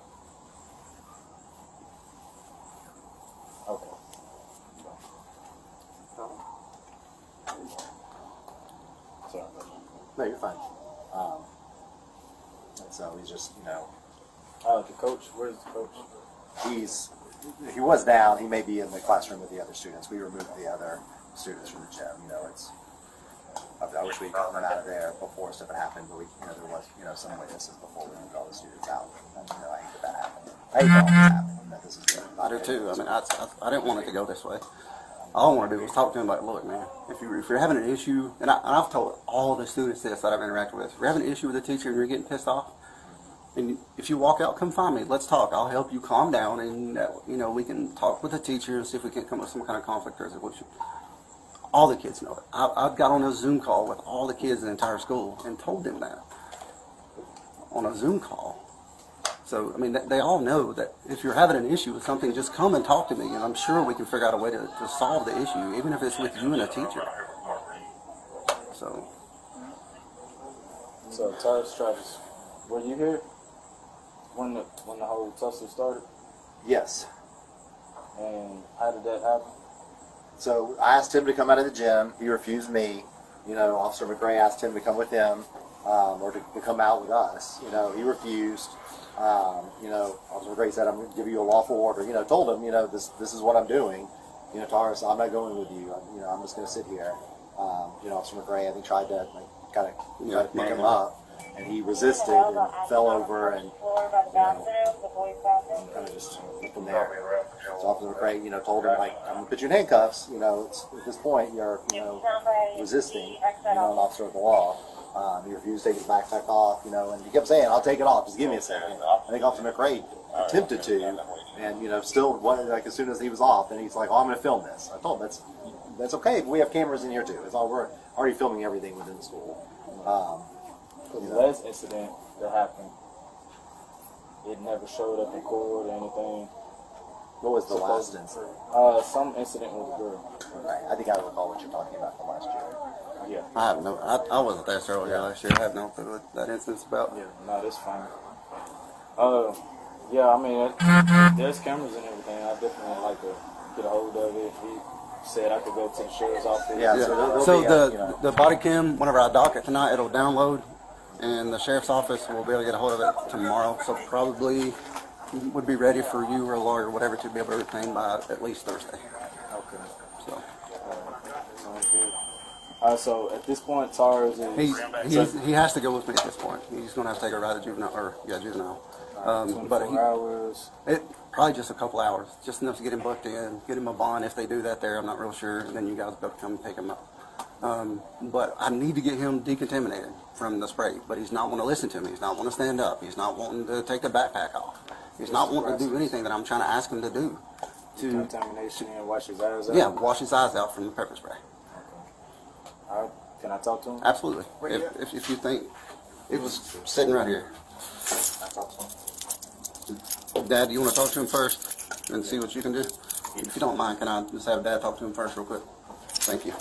Okay. Sorry. No, you're fine. And so he's just, you know. The coach. Where's the coach? He was down. He may be in the classroom with the other students. We removed the other students from the gym. You know, I wish we had gotten them out of there before stuff had happened, but there was, some witnesses before we moved all the students out. And, I hate that happened. I hate that all this happened. That this is good. I do too. I mean, I didn't want it to go this way. All I want to do is talk to him like, look, man, if you're having an issue, and I've told all the students this that I've interacted with, if you're having an issue with a teacher and you're getting pissed off, and if you walk out, come find me. Let's talk. I'll help you calm down, and we can talk with the teacher and see if we can come up with some kind of conflict resolution. All the kids know it. I've got on a Zoom call with all the kids in the entire school and told them that on a Zoom call. So, I mean, they all know that if you're having an issue with something, just come and talk to me, and I'm sure we can figure out a way to solve the issue, even if it's with you and a teacher. So Travis, were you here when the whole tussle started? Yes. And how did that happen? So I asked him to come out of the gym. He refused me. Officer McRae asked him to come with him or to come out with us. He refused. Officer McRae said, I'm going to give you a lawful order. Told him, this is what I'm doing. Taurus, I'm not going with you. I'm just going to sit here. Officer McRae, I think, tried to kind of pick him up. And he resisted and fell over and kind of just went from there. So Officer McRae, told him, I'm going to put you in handcuffs. At this point, you're, resisting, an officer of the law. He refused to take his backpack off, and he kept saying, I'll take it off, just give me a second. I think Officer McRae attempted to, and, still, as soon as he was off, and he's like, I'm going to film this. I told him, that's okay, but we have cameras in here too. We're already filming everything within the school. The last incident that happened, it never showed up in court or anything. What was the last incident? Some incident with a girl. Right. I think I recall what you're talking about from last year. Yeah. I wasn't there earlier last year. I have no clue what that incident's about. Yeah, no, that's fine. Yeah, I mean, there's cameras and everything. I definitely like to get a hold of it. He said I could go to the sheriff's office. Yeah. So the body cam, whenever I dock it tonight, it'll download, and the sheriff's office will be able to get a hold of it tomorrow. So probably would be ready for you or a lawyer or whatever to be able to retain by at least Thursday. Okay. So. Sounds good. So at this point, Tars is... He has to go with me at this point. He's going to have to take a ride to juvenile. But hours. It probably just a couple hours, just enough to get him booked in, get him a bond if they do that there. I'm not real sure. And then you guys will come and pick him up. But I need to get him decontaminated from the spray. But he's not wanting to listen to me. He's not wanting to stand up. He's not wanting to take the backpack off. He's not wanting to do anything that I'm trying to ask him to do. Decontamination and wash his eyes out? Yeah, wash his eyes out from the pepper spray. Can I talk to him? Absolutely. If you think it was sitting right here. Dad, you want to talk to him first and see what you can do? If you don't mind, can I just have Dad talk to him first real quick? Thank you.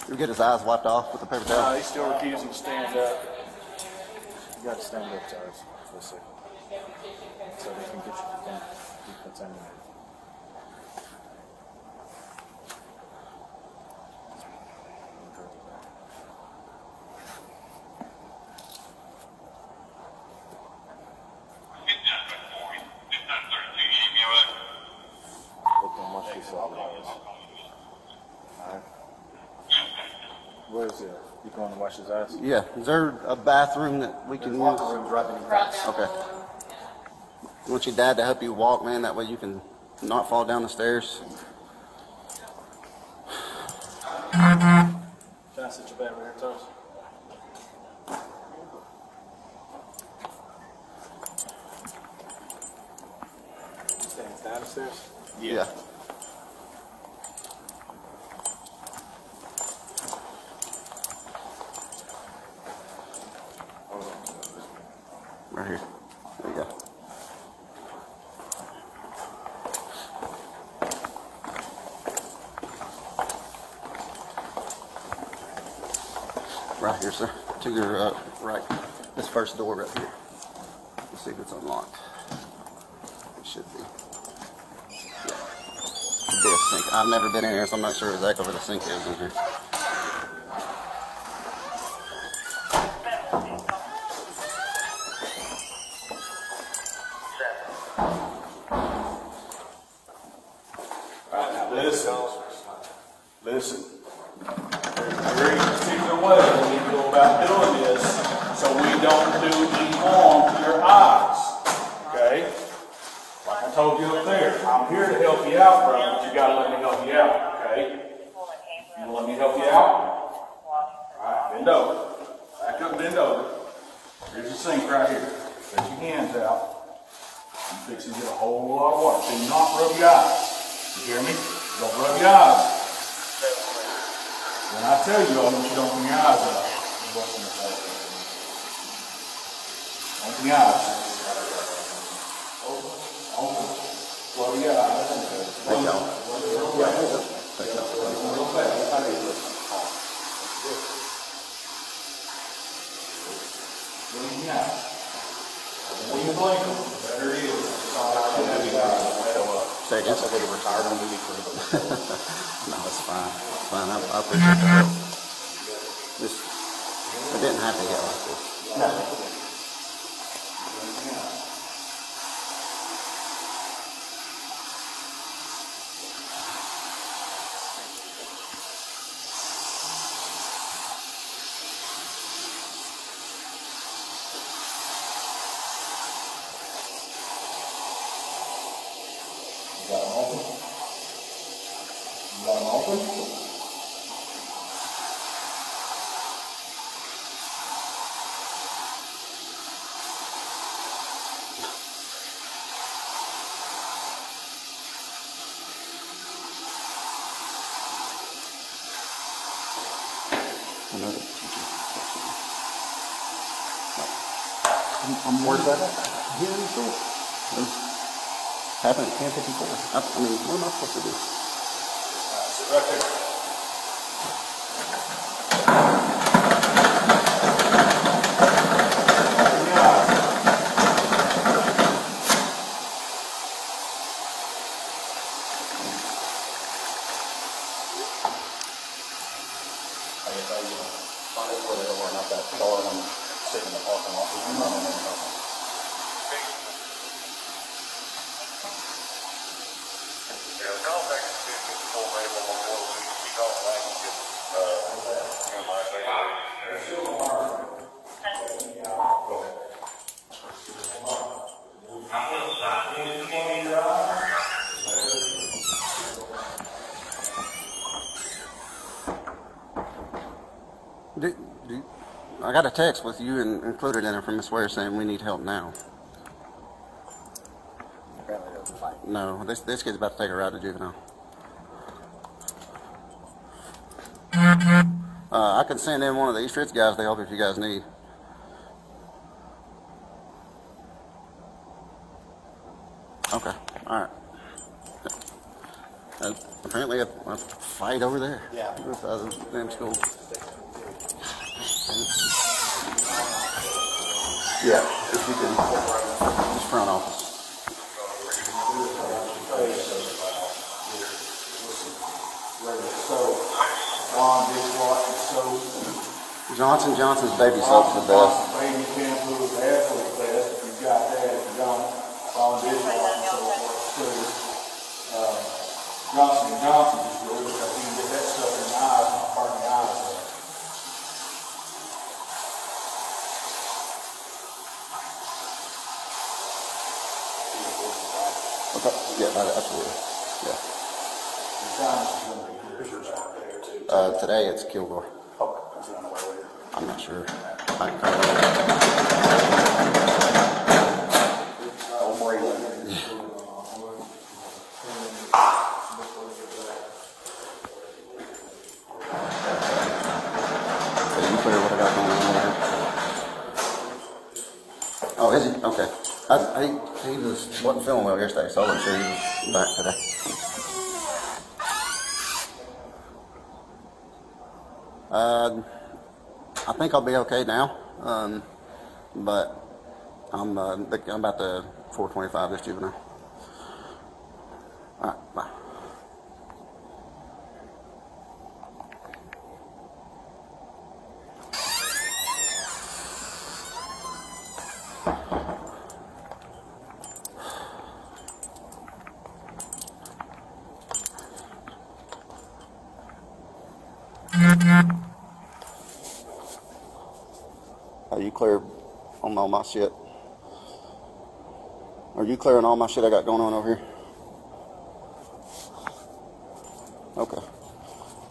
You get his eyes wiped off with the paper towel? No, he's still refusing to stand up. You got to stand up, Charles, for a second. So they can get you decontaminated. Where is it? You going to wash his eyes? Yeah. Is there a bathroom that we can use? Okay. I want your dad to help you walk, man. That way you can not fall down the stairs. Can I sit your bed right here, Toast? Staying down the stairs? Yeah. Right here. There you go. Right here, sir. To your right. This first door right here. Let's see if it's unlocked. It should be. Yeah. Should be a sink. I've never been in here, so I'm not sure exactly where the sink is in here. Listen, there is a particular way when you go about doing this, so so we don't do any harm to your eyes. Okay? Like I told you up there, I'm here to help you out, brother, but you gotta let me help you out. Okay? You let me help you out? Alright, bend over. Back up, bend over. Here's the sink right here. Set your hands out. You fix to get a whole lot of water. Do not rub your eyes. You hear me? Don't rub your eyes. When I tell you, I want you to open your eyes up. Open your eyes. Open. Close your eyes. Thank y'all. When you blink them, the better it is. Say again? That's like a retired movie crew. No, it's fine. It's fine. I appreciate that. Just, it didn't have to get like this. No. You got them open? You got them open? Another teaching session. I'm worried about that. Here in the store. Happened at 10:54. I mean, what am I supposed to do? Sit right there. Not that far, and I'm sitting in the parking lot. I got a text with you included in it from Miss Ware saying we need help now. Apparently it doesn't fight. No, this kid's about to take her out to juvenile. I can send in one of the East Ridge guys to help if you guys need. Okay, alright. Apparently a fight over there. Yeah. Outside the damn school. Yeah, if you can. Just front office. Johnson's baby soap's the best. Baby shampoo is absolutely the best if you've got that. If you don't, Bond dishwashing soap works too. Johnson & Johnson is good because you can get that stuff in the eyes, not hurting the eyes. Okay. Yeah, absolutely. Yeah. Today it's Kilgore. I'm not sure. I can call it. You clear what I got going on there? Oh, is he? Okay. He wasn't feeling well yesterday, so I wasn't sure he was back today. I think I'll be okay now, but I'm about to 425 this juvenile. All right, bye. you clear on all my shit? Are you clearing all my shit I got going on over here? Okay.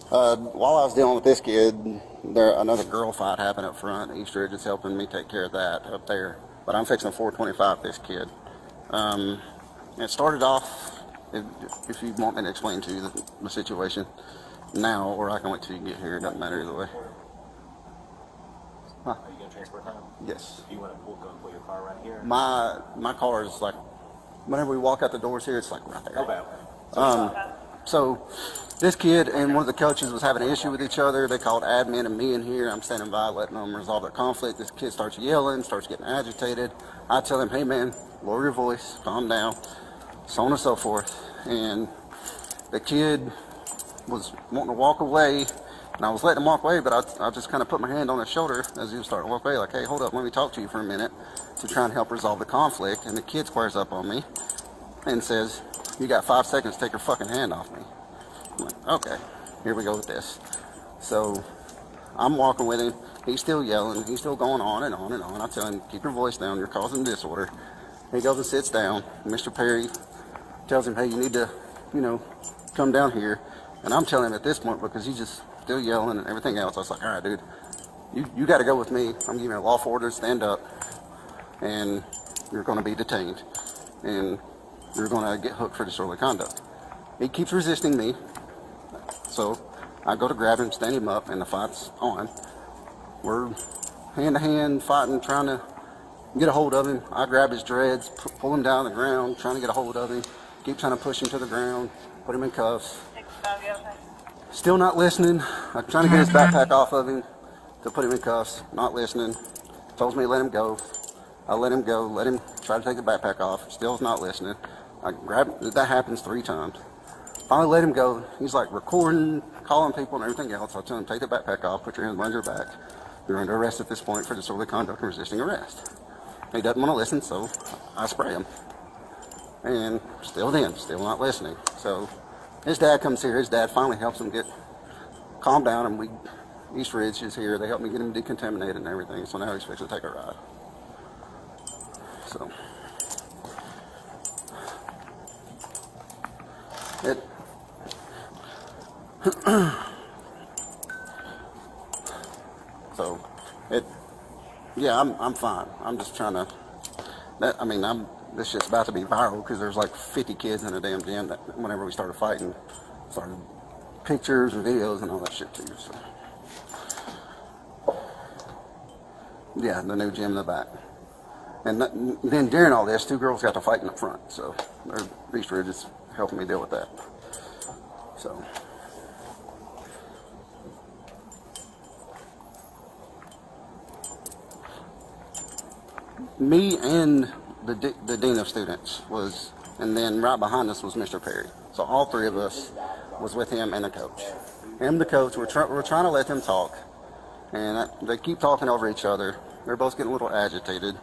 While I was dealing with this kid, another girl fight happened up front. Eastridge is helping me take care of that up there. But I'm fixing 425 this kid. It started off, if you want me to explain to you the situation now, or I can wait till you get here, it doesn't matter either way. Huh? Are you going to transfer time? Yes. Do you want to go and pull your car right here? My car is like, whenever we walk out the doors here, it's like right there. Okay. So this kid and one of the coaches was having an issue with each other. They called admin and me in here. I'm standing by letting them resolve their conflict. This kid starts yelling, starts getting agitated. I tell him, hey man, lower your voice, calm down, so on and so forth. And the kid was wanting to walk away, and I was letting him walk away, but I just kind of put my hand on his shoulder as he was starting to walk away, like, hey, hold up, let me talk to you for a minute to try and help resolve the conflict. And the kid squares up on me and says, you got 5 seconds to take your fucking hand off me. I'm like, okay, here we go with this. So I'm walking with him. He's still yelling. He's still going on and on and on. I tell him, keep your voice down. You're causing disorder. He goes and sits down. Mr. Perry tells him, hey, you need to, come down here. And I'm telling him at this point, because he's just still yelling and everything else, I was like, all right, dude, you got to go with me. I'm giving you a lawful order to stand up, and you're going to be detained. And you're going to get hooked for disorderly conduct. He keeps resisting me, so I go to grab him, stand him up, and the fight's on. We're hand-to-hand fighting, trying to get a hold of him. I grab his dreads, pull him down on the ground, trying to get a hold of him, keep trying to push him to the ground, put him in cuffs. Still not listening. I'm trying to get his backpack off of him to put him in cuffs, not listening. Tells me to let him go. I let him go, let him try to take the backpack off, still not listening. That happens 3 times. Finally let him go. He's like recording, calling people and everything else. I tell him, take the backpack off, put your hands behind your back. You're under arrest at this point for disorderly conduct and resisting arrest. He doesn't want to listen, so I spray him. And still not listening. So his dad comes here. His dad finally helps him get calmed down, and East Ridge is here. They help me get him decontaminated and everything. So now he's fixing to take a ride. So yeah, I'm fine. I'm just trying to. This shit's about to be viral because there's like 50 kids in the damn gym that whenever we started fighting, started pictures and videos and all that shit too. So yeah, the new gym in the back. And then during all this, 2 girls got to fighting up front. So East Ridge is helping me deal with that. So me and the dean of students was, and then right behind us was Mr. Perry. So all 3 of us was with him and the coach. Him and the coach, we're trying to let them talk, and they keep talking over each other. They're both getting a little agitated.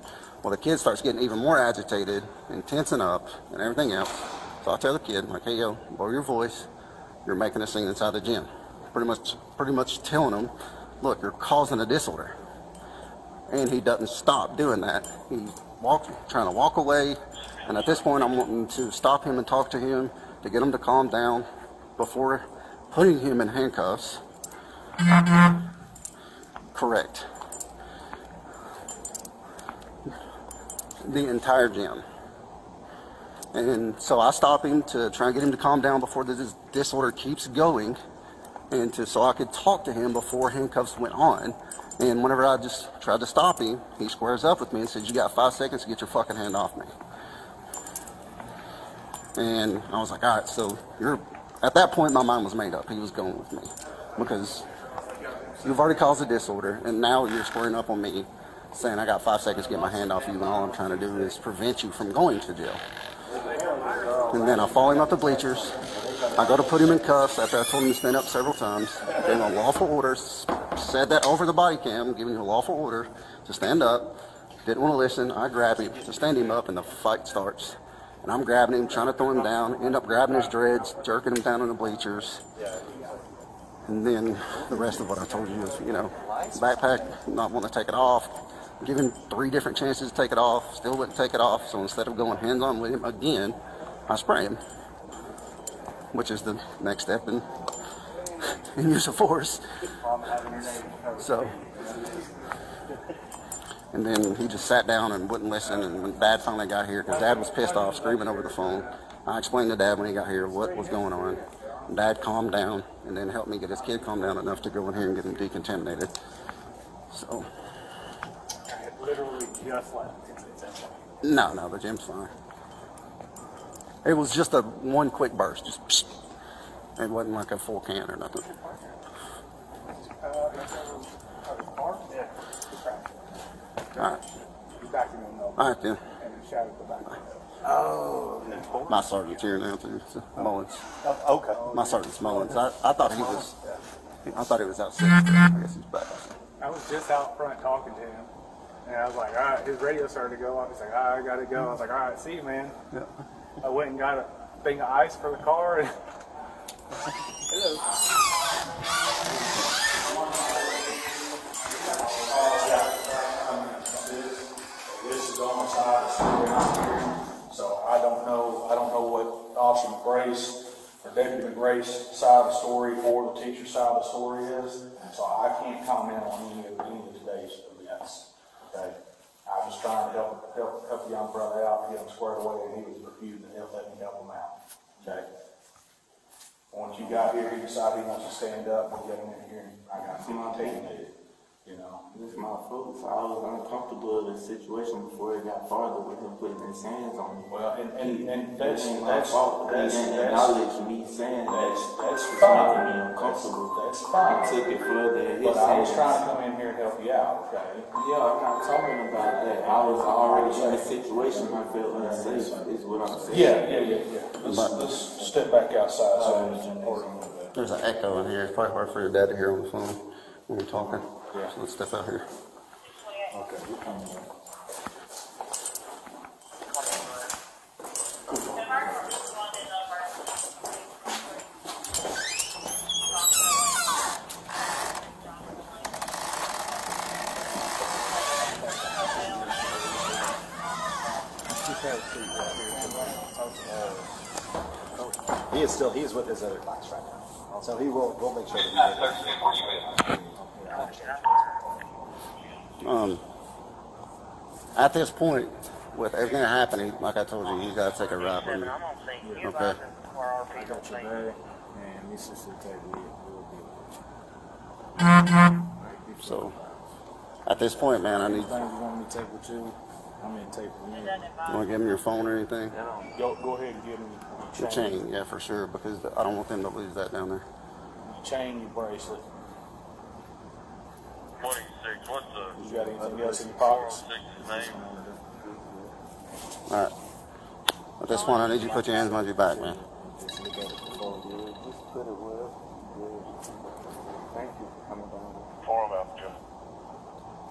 Well, the kid starts getting even more agitated and tensing up and everything else. So I tell the kid, like, hey, yo, lower your voice. You're making a scene inside the gym. Pretty much telling him, look, you're causing a disorder. And he doesn't stop doing that. He's trying to walk away. And at this point, I'm wanting to stop him and talk to him to get him to calm down before putting him in handcuffs. Correct. The entire gym. And so I stop him to try and get him to calm down before this disorder keeps going, and so I could talk to him before handcuffs went on. And whenever I just tried to stop him, he squares up with me and says, you got 5 seconds to get your fucking hand off me. And I was like, all right, so at that point my mind was made up. He was going with me because you've already caused a disorder, and now you're squaring up on me saying I got 5 seconds to get my hand off you, and all I'm trying to do is prevent you from going to jail. And then I follow him up the bleachers. I go to put him in cuffs after I told him to stand up several times. Gave him a lawful order, said that over the body cam, giving him a lawful order to stand up. Didn't want to listen. I grab him to stand him up, and the fight starts. And I'm grabbing him, trying to throw him down, end up grabbing his dreads, jerking him down on the bleachers. And then the rest of what I told you is, backpack, not wanting to take it off, Give him 3 different chances to take it off. Still wouldn't take it off. So instead of going hands-on with him again, I spray him, which is the next step in use of force. So, and then he just sat down and wouldn't listen. And when Dad finally got here, because Dad was pissed off, screaming over the phone, I explained to Dad when he got here what was going on. Dad calmed down and then helped me get his kid calmed down enough to go in here and get him decontaminated. So. Literally just left. No, the gym's fine. It was just a one quick burst, just psh. It wasn't like a full can or nothing. Alright. Alright then. Oh, My sergeant's here now too. So Mullins. Okay. My sergeant's Mullins. I thought he was out sick. I guess he's back. I was just out front talking to him. And I was like, all right, his radio started to go off. He's like, all right, I gotta go. I was like, all right, see you, man. Yeah. I went and got a thing of ice for the car. And This is on my side, so I don't know what Officer McGrace or Deputy McGrace's side of the story or the teacher's side of the story is, so I can't comment on any of today's events. Okay, I'm just trying to help the young brother out, get him squared away, and he was refusing to let me help him out. Okay. Once you got here, he decided he wants to stand up and get him in here. I got him taking it. You know, it's my fault. So I was uncomfortable in the situation before it got farther with him putting his hands on me. Well, and that's fault. He didn't acknowledge me saying that's fine. fine. Me uncomfortable. That's fine. He took it further. But I was trying to come in here and help you out. Okay. Yeah, I'm not talking about that. I was already in a situation I felt unsafe. Is what I'm saying. Yeah. Let's step back outside. So it's important. There's an echo in here. It's probably hard for your dad to hear on the phone when we're talking. Yeah. So let's step out here. Okay. He is with his other class right now. So we'll make sure that At this point, with everything happening, like I told you, you gotta take a ride with me. Okay. I got your bag, and this is the table. So, at this point, man, I need. Things you want me to take with you? I'm gonna take with you. You want to give him your phone or anything? Go ahead and give him The chain, yeah, for sure, because I don't want them to lose that down there. your chain, your bracelet. 26, what's the... You got anything else in your pockets? 406's name? Alright. At this point, I need you to put your hands behind your back, man. Just put it well. Thank you for coming down. Form out, Jeff.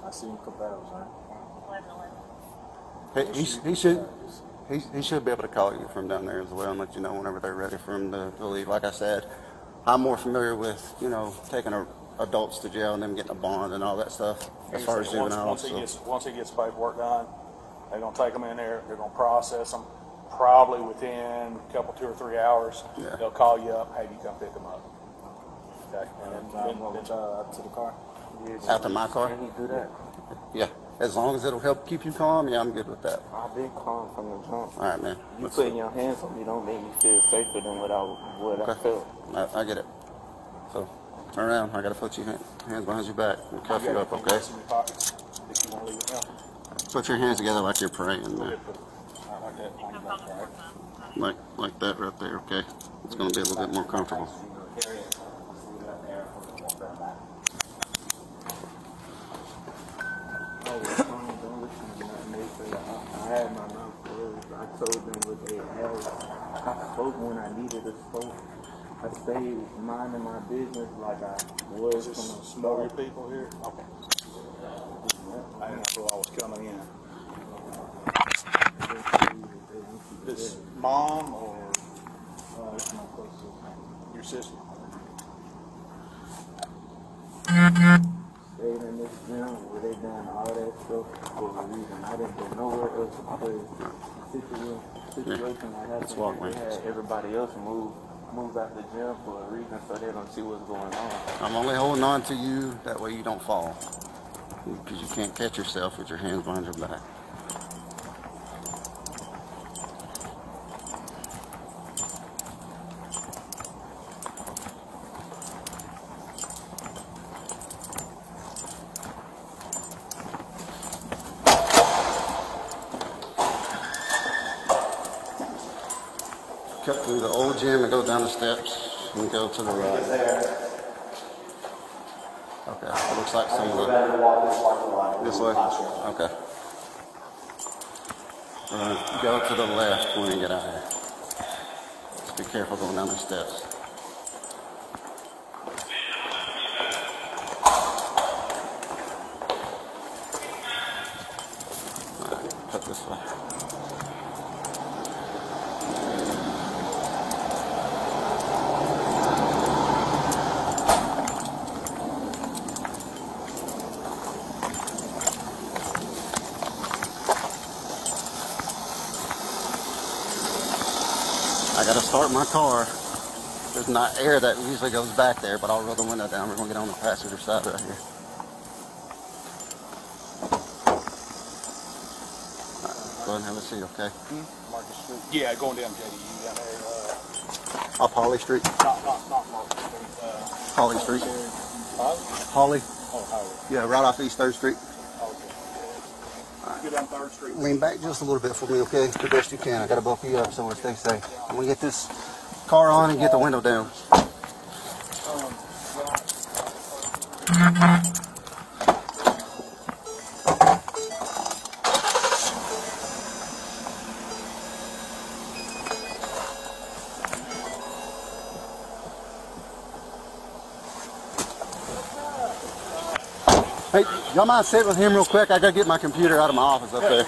I see him a couple hours, right? He should be able to call you from down there as well and let you know whenever they're ready for him to leave. Like I said, I'm more familiar with, taking adults to jail and them getting a bond and all that stuff as far as juveniles. Once he gets paperwork done, they're going to take them in there. They're going to process them. Probably within a couple, 2 or 3 hours, Yeah. they'll call you up, have you come pick them up. Okay. And then To the car. Out to my car? Can you do that? Yeah. As long as it'll help keep you calm, yeah, I'm good with that. I've been calm from the jump. All right, man. You putting your hands on me don't make me feel safer than what I felt. I get it. So, turn around. I got to put your hands behind your back and cuff you up, okay? in your pockets if you want to leave it now. Put your hands together like you're praying, man. Like that on your back, right? Like that right there, okay? It's going to be a little bit more comfortable. I had my mouth closed. I told them what they had. I spoke when I needed to spoke. I stayed minding my business like I was from a Know your people here? Okay. I didn't know I was coming in. This mom or your sister? stayed in this gym where they done all that myself for a reason. I didn't go nowhere else to play. Situation I had everybody else move out the gym for a reason, so they don't see what's going on. I'm only holding on to you, that way you don't fall. Because you can't catch yourself with your hands behind your back. Cut through the old gym and go down the steps and go to the right. Okay, it looks like some of the... This way? Okay. Go to the left when you get out here. Just be careful going down the steps. Alright, cut this way. I gotta start my car. There's not air that usually goes back there, but I'll roll the window down. We're gonna get on the passenger side right here. Right, go ahead and have a seat, okay? Market Street. Yeah, going down JDU down there. Up Holly Street. Not Market Street. Holly Street. Holly. Oh, Holly. Yeah, right off East 3rd Street. Get on 3rd Street. Lean back just a little bit for me, okay? The best you can. I gotta bulk you up so we'll stay safe. I'm gonna get this car on and get the window down. Hey, y'all mind sitting with him real quick? I gotta get my computer out of my office up there.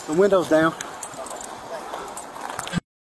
The window's down.